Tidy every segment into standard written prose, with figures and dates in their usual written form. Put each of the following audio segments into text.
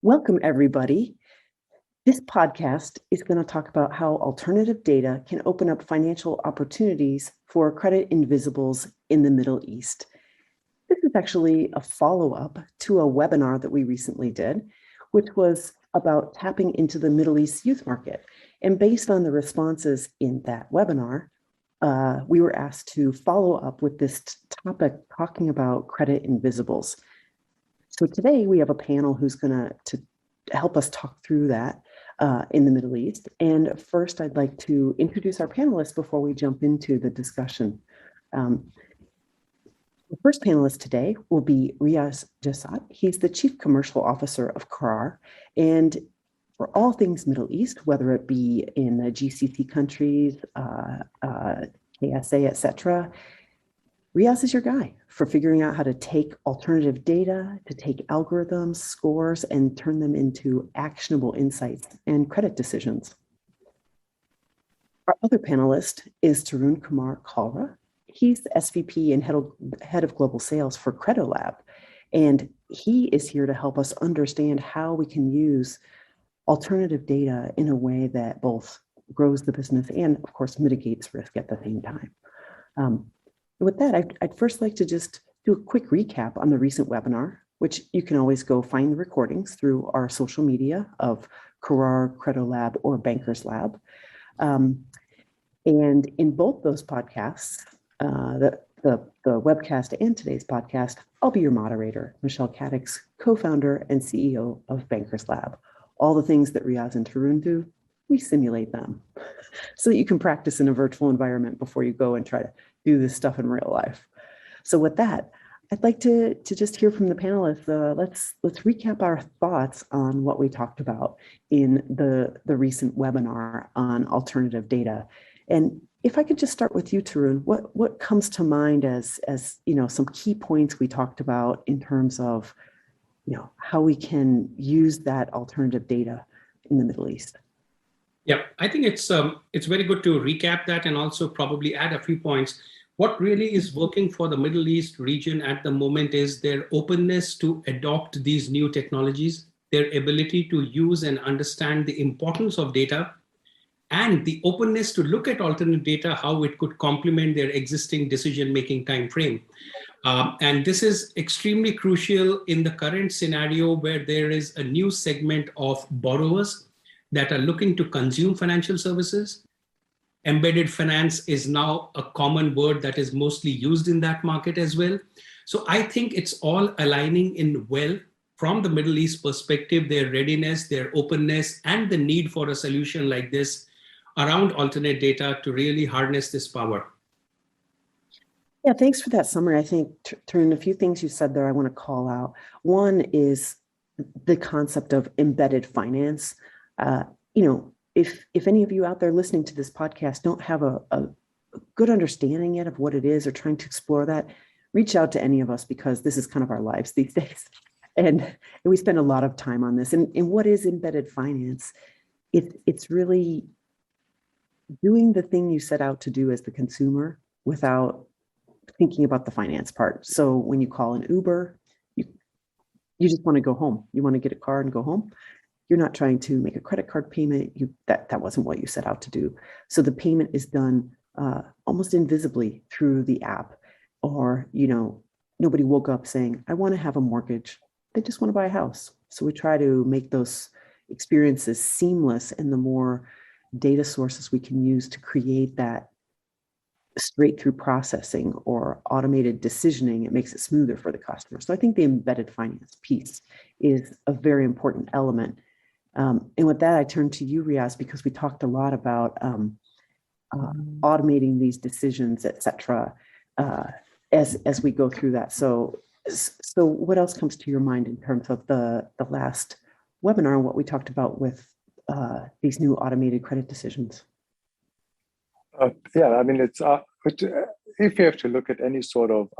Welcome, everybody. This podcast is going to talk about how alternative data can open up financial opportunities for credit invisibles in the Middle East. This is actually a follow-up to a webinar that we recently did, which was about tapping into the Middle East youth market. And based on the responses in that webinar, we were asked to follow up with this topic talking about credit invisibles. So today we have a panel who's going to help us talk through that in the Middle East. And first, I'd like to introduce our panelists before we jump into the discussion. The first panelist today will be Riaz Jassat. He's the Chief Commercial Officer of Qarar. And for all things Middle East, whether it be in the GCC countries, KSA, etc., Riaz is your guy for figuring out how to take alternative data, to take algorithms, scores, and turn them into actionable insights and credit decisions. Our other panelist is Tarun Kumar Kalra. He's the SVP and head of global sales for Credolab. And he is here to help us understand how we can use alternative data in a way that both grows the business and, of course, mitigates risk at the same time. With that, I'd first like to just do a quick recap on the recent webinar, which you can always go find the recordings through our social media of Qarar, Credolab, or BankersLab. And in both those podcasts, the webcast and today's podcast, I'll be your moderator, Michelle Katics, co-founder and CEO of BankersLab. All the things that Riaz and Tarun do, we simulate them so that you can practice in a virtual environment before you go and try to do this stuff in real life. So with that, I'd like to just hear from the panelists. Let's recap our thoughts on what we talked about in the recent webinar on alternative data. And if I could just start with you, Tarun, what comes to mind as some key points we talked about in terms of how we can use that alternative data in the Middle East? Yeah, I think it's very good to recap that and also probably add a few points. What really is working for the Middle East region at the moment is their openness to adopt these new technologies, their ability to use and understand the importance of data, and the openness to look at alternate data, how it could complement their existing decision-making time frame. And this is extremely crucial in the current scenario where there is a new segment of borrowers that are looking to consume financial services. Embedded finance is now a common word that is mostly used in that market as well. So I think it's all aligning in well from the Middle East perspective, their readiness, their openness, and the need for a solution like this around alternate data to really harness this power. Yeah, thanks for that summary. I think, Tarun, a few things you said there I want to call out. One is the concept of embedded finance. If any of you out there listening to this podcast don't have a good understanding yet of what it is or trying to explore that, reach out to any of us because this is kind of our lives these days. And we spend a lot of time on this. And what is embedded finance? It's really doing the thing you set out to do as the consumer without thinking about the finance part. So when you call an Uber, you just want to go home. You want to get a car and go home. You're not trying to make a credit card payment. That wasn't what you set out to do. So the payment is done almost invisibly through the app. Or, nobody woke up saying, I want to have a mortgage. They just want to buy a house. So we try to make those experiences seamless, and the more data sources we can use to create that straight through processing or automated decisioning, it makes it smoother for the customer. So I think the embedded finance piece is a very important element. And with that, I turn to you, Riaz, because we talked a lot about automating these decisions, et cetera, as we go through that. So what else comes to your mind in terms of the last webinar and what we talked about with these new automated credit decisions? Yeah, I mean, it's if you have to look at any sort of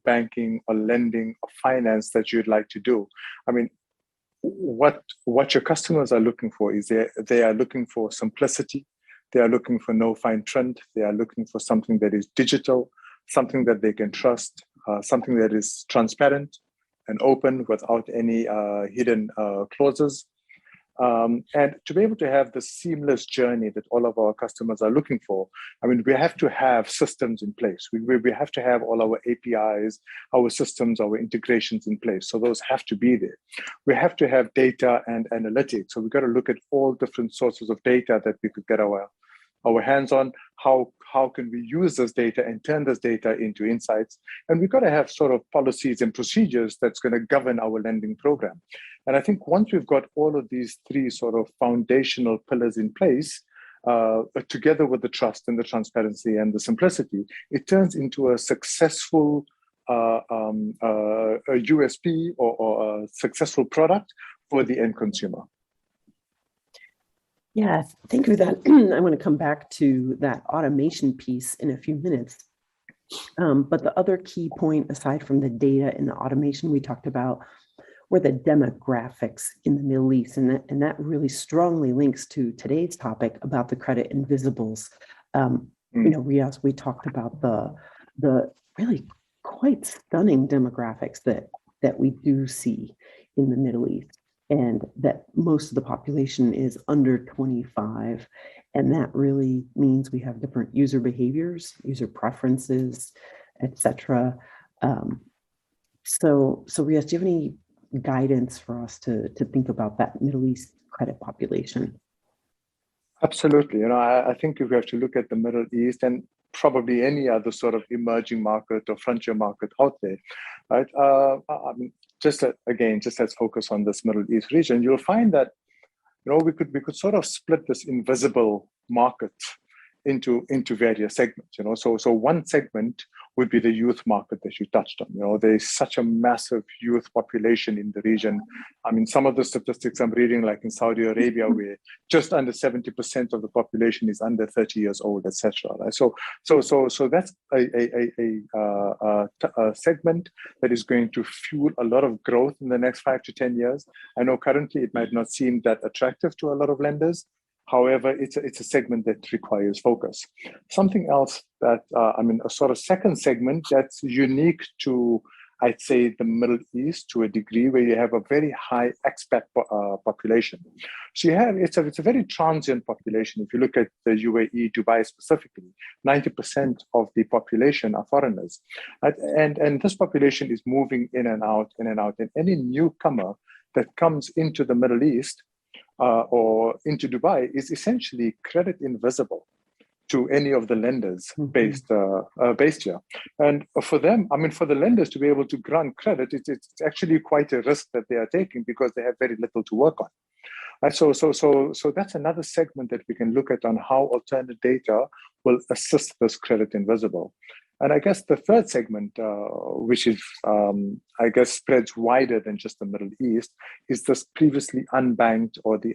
banking or lending or finance that you'd like to do, I mean, what your customers are looking for is they are looking for simplicity. They are looking for no fine print. They are looking for something that is digital, something that they can trust, something that is transparent, and open without any hidden clauses. And to be able to have the seamless journey that all of our customers are looking for, I mean, we have to have systems in place. We have to have all our APIs, our systems, our integrations in place. So those have to be there. We have to have data and analytics. So we've got to look at all different sources of data that we could get our hands on. How can we use this data and turn this data into insights? And we've got to have sort of policies and procedures that's going to govern our lending program. And I think once we've got all of these three sort of foundational pillars in place, together with the trust and the transparency and the simplicity, it turns into a successful a USP or a successful product for the end consumer. Yeah, thank you for that. I want to come back to that automation piece in a few minutes. But the other key point, aside from the data and the automation we talked about, were the demographics in the Middle East. And that really strongly links to today's topic about the credit invisibles. You know, Riaz, we talked about the really quite stunning demographics that we do see in the Middle East, and that most of the population is under 25. And that really means we have different user behaviors, user preferences, etc. So Riaz, do you have any guidance for us to think about that Middle East credit population? Absolutely. You know, I think if we have to look at the Middle East and probably any other sort of emerging market or frontier market out there, right? I mean, just let's focus on this Middle East region. You'll find that, you know, we could sort of split this invisible market into various segments. You know, so one segment would be the youth market that you touched on. You know, there's such a massive youth population in the region. I mean, some of the statistics I'm reading, like in Saudi Arabia, where just under 70% of the population is under 30 years old, etc. Right? So that's a segment that is going to fuel a lot of growth in the next 5 to 10 years. I know currently it might not seem that attractive to a lot of lenders. However, it's a segment that requires focus. Something else that, I mean, a sort of second segment that's unique to, I'd say, the Middle East to a degree, where you have a very high expat population. So you have, it's a very transient population. If you look at the UAE, Dubai specifically, 90% of the population are foreigners. And this population is moving in and out. And any newcomer that comes into the Middle East, or into Dubai, is essentially credit invisible to any of the lenders based here. And for them, I mean, for the lenders to be able to grant credit, it's actually quite a risk that they are taking because they have very little to work on. So that's another segment that we can look at on how alternate data will assist this credit invisible. And I guess the third segment, which is, I guess, spreads wider than just the Middle East, is this previously unbanked or the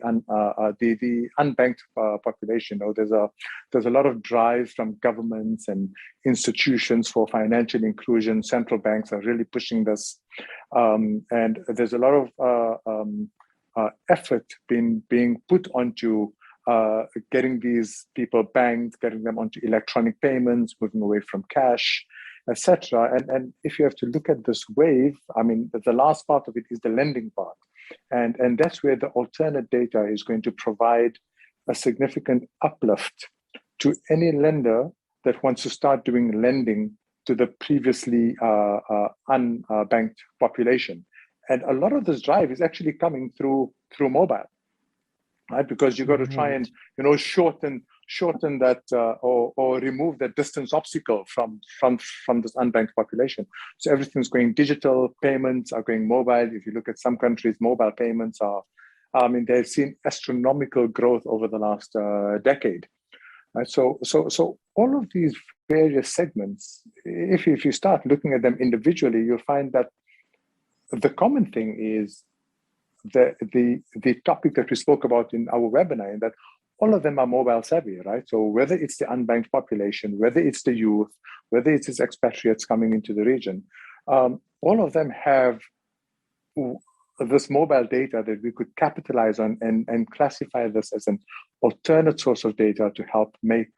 unbanked population. You know, there's a lot of drive from governments and institutions for financial inclusion. Central banks are really pushing this, and there's a lot of effort being put onto getting these people banked, getting them onto electronic payments, moving away from cash, etc. And if you have to look at this wave, I mean, the last part of it is the lending part. And that's where the alternate data is going to provide a significant uplift to any lender that wants to start doing lending to the previously unbanked population. And a lot of this drive is actually coming through mobile. Right, because you got to try and, you know, shorten that or remove that distance obstacle from this unbanked population. So everything's going digital. Payments are going mobile. If you look at some countries, mobile payments are, I mean, they've seen astronomical growth over the last decade. Right, so all of these various segments, if you start looking at them individually, you'll find that the common thing is the topic that we spoke about in our webinar, and that all of them are mobile savvy, right? So whether it's the unbanked population, whether it's the youth, whether it's its expatriates coming into the region, all of them have this mobile data that we could capitalize on and classify this as an alternate source of data to help make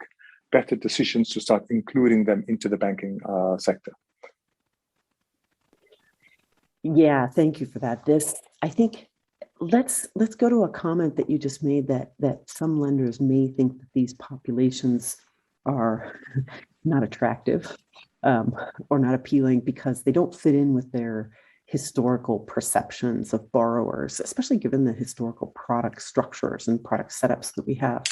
better decisions to start including them into the banking sector. Yeah, thank you for that. I think, let's go to a comment that you just made, that some lenders may think that these populations are not attractive, or not appealing because they don't fit in with their historical perceptions of borrowers, especially given the historical product structures and product setups that we have.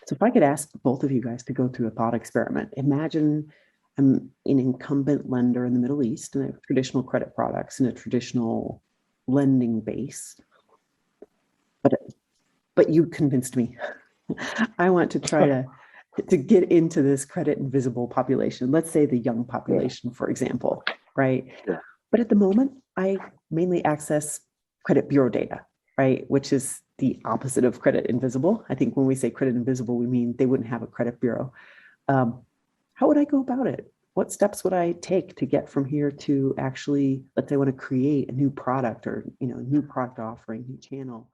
So if I could ask both of you guys to go through a thought experiment. Imagine I'm an incumbent lender in the Middle East and I have traditional credit products and a traditional lending base. But you convinced me. I want to try to get into this credit invisible population. Let's say the young population, for example, right? Yeah. But at the moment, I mainly access credit bureau data, right? Which is the opposite of credit invisible. I think when we say credit invisible, we mean they wouldn't have a credit bureau. How would I go about it? What steps would I take to get from here to actually, let's say I want to create a new product or, new product offering, new channel?